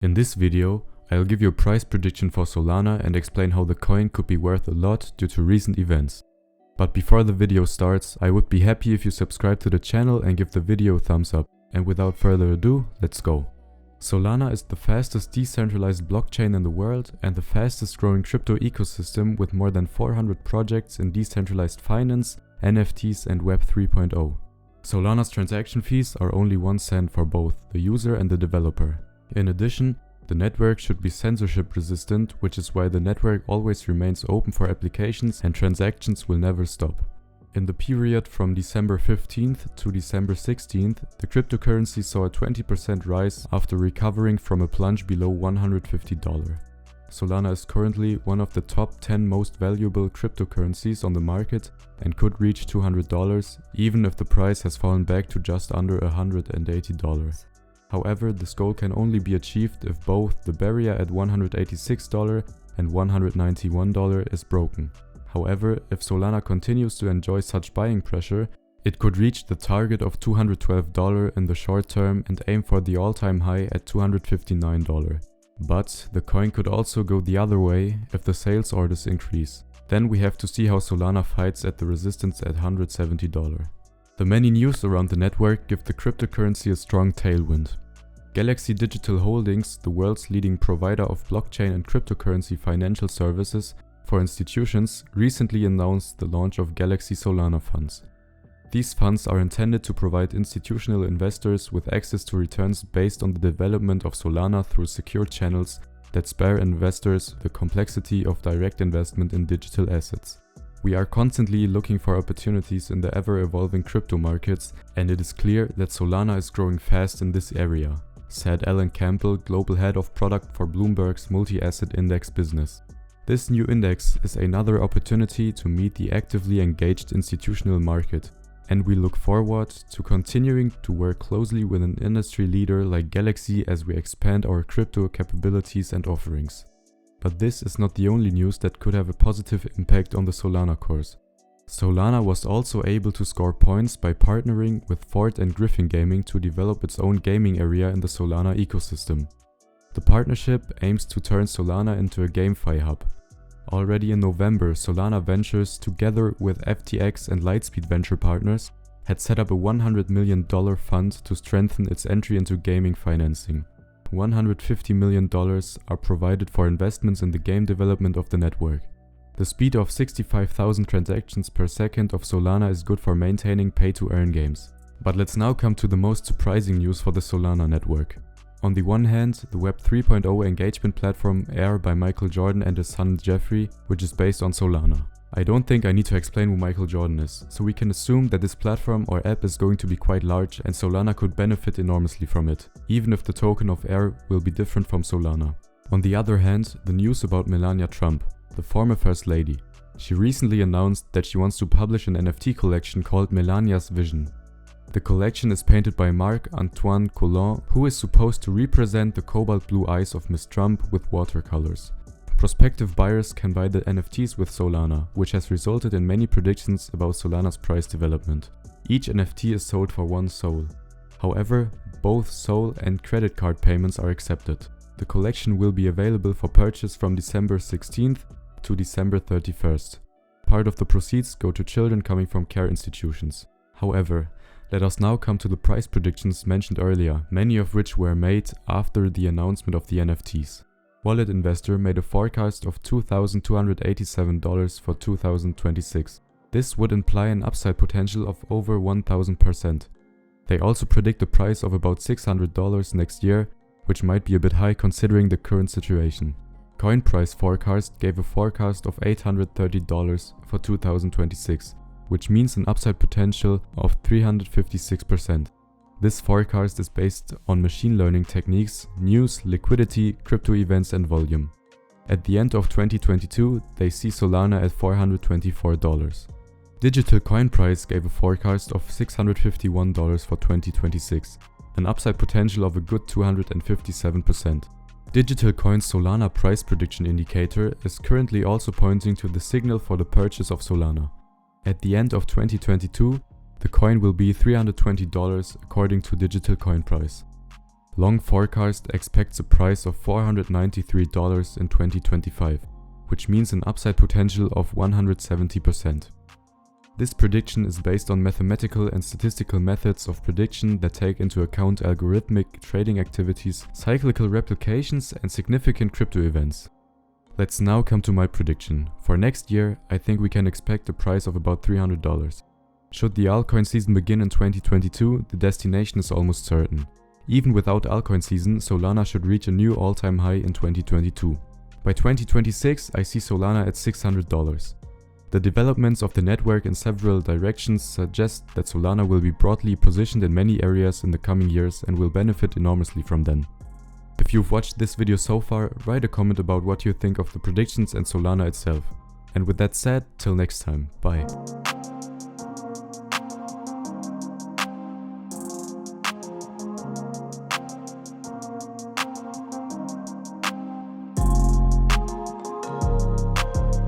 In this video, I'll give you a price prediction for Solana and explain how the coin could be worth a lot due to recent events. But before the video starts, I would be happy if you subscribe to the channel and give the video a thumbs up. And without further ado, let's go. Solana is the fastest decentralized blockchain in the world and the fastest growing crypto ecosystem with more than 400 projects in decentralized finance, NFTs and Web 3.0. Solana's transaction fees are only 1 cent for both the user and the developer. In addition, the network should be censorship resistant, which is why the network always remains open for applications and transactions will never stop. In the period from December 15th to December 16th, the cryptocurrency saw a 20% rise after recovering from a plunge below $150. Solana is currently one of the top 10 most valuable cryptocurrencies on the market and could reach $200 even if the price has fallen back to just under $180. However, this goal can only be achieved if both the barrier at $186 and $191 is broken. However, if Solana continues to enjoy such buying pressure, it could reach the target of $212 in the short term and aim for the all-time high at $259. But the coin could also go the other way if the sales orders increase. Then we have to see how Solana fights at the resistance at $170. The many news around the network give the cryptocurrency a strong tailwind. Galaxy Digital Holdings, the world's leading provider of blockchain and cryptocurrency financial services for institutions, recently announced the launch of Galaxy Solana funds. These funds are intended to provide institutional investors with access to returns based on the development of Solana through secure channels that spare investors the complexity of direct investment in digital assets. We are constantly looking for opportunities in the ever-evolving crypto markets, and it is clear that Solana is growing fast in this area, said Alan Campbell, global head of product for Bloomberg's multi-asset index business. This new index is another opportunity to meet the actively engaged institutional market, and we look forward to continuing to work closely with an industry leader like Galaxy as we expand our crypto capabilities and offerings. But this is not the only news that could have a positive impact on the Solana course. Solana was also able to score points by partnering with Ford and Griffin Gaming to develop its own gaming area in the Solana ecosystem. The partnership aims to turn Solana into a GameFi hub. Already in November, Solana Ventures, together with FTX and Lightspeed venture partners, had set up a $100 million fund to strengthen its entry into gaming financing. $150 million are provided for investments in the game development of the network. The speed of 65,000 transactions per second of Solana is good for maintaining pay-to-earn games. But let's now come to the most surprising news for the Solana network. On the one hand, the Web 3.0 engagement platform Air by Michael Jordan and his son Jeffrey, which is based on Solana. I don't think I need to explain who Michael Jordan is, so we can assume that this platform or app is going to be quite large and Solana could benefit enormously from it, even if the token of Air will be different from Solana. On the other hand, the news about Melania Trump, the former First Lady. She recently announced that she wants to publish an NFT collection called Melania's Vision. The collection is painted by Marc-Antoine Coulon, who is supposed to represent the cobalt blue eyes of Miss Trump with watercolors. Prospective buyers can buy the NFTs with Solana, which has resulted in many predictions about Solana's price development. Each NFT is sold for 1 Sol. However, both Sol and credit card payments are accepted. The collection will be available for purchase from December 16th to December 31st. Part of the proceeds go to children coming from care institutions. However, let us now come to the price predictions mentioned earlier, many of which were made after the announcement of the NFTs. Wallet Investor made a forecast of $2,287 for 2026. This would imply an upside potential of over 1,000%. They also predict a price of about $600 next year, which might be a bit high considering the current situation. Coin Price Forecast gave a forecast of $830 for 2026, which means an upside potential of 356%. This forecast is based on machine learning techniques, news, liquidity, crypto events and volume. At the end of 2022, they see Solana at $424. Digital Coin Price gave a forecast of $651 for 2026, an upside potential of a good 257%. Digital Coin's Solana Price Prediction Indicator is currently also pointing to the signal for the purchase of Solana. At the end of 2022, the coin will be $320 according to Digital Coin Price. Long forecast expects a price of $493 in 2025, which means an upside potential of 170%. This prediction is based on mathematical and statistical methods of prediction that take into account algorithmic trading activities, cyclical replications, and significant crypto events. Let's now come to my prediction. For next year, I think we can expect a price of about $300. Should the altcoin season begin in 2022, the destination is almost certain. Even without altcoin season, Solana should reach a new all-time high in 2022. By 2026, I see Solana at $600. The developments of the network in several directions suggest that Solana will be broadly positioned in many areas in the coming years and will benefit enormously from them. If you've watched this video so far, write a comment about what you think of the predictions and Solana itself. And with that said, till next time, bye.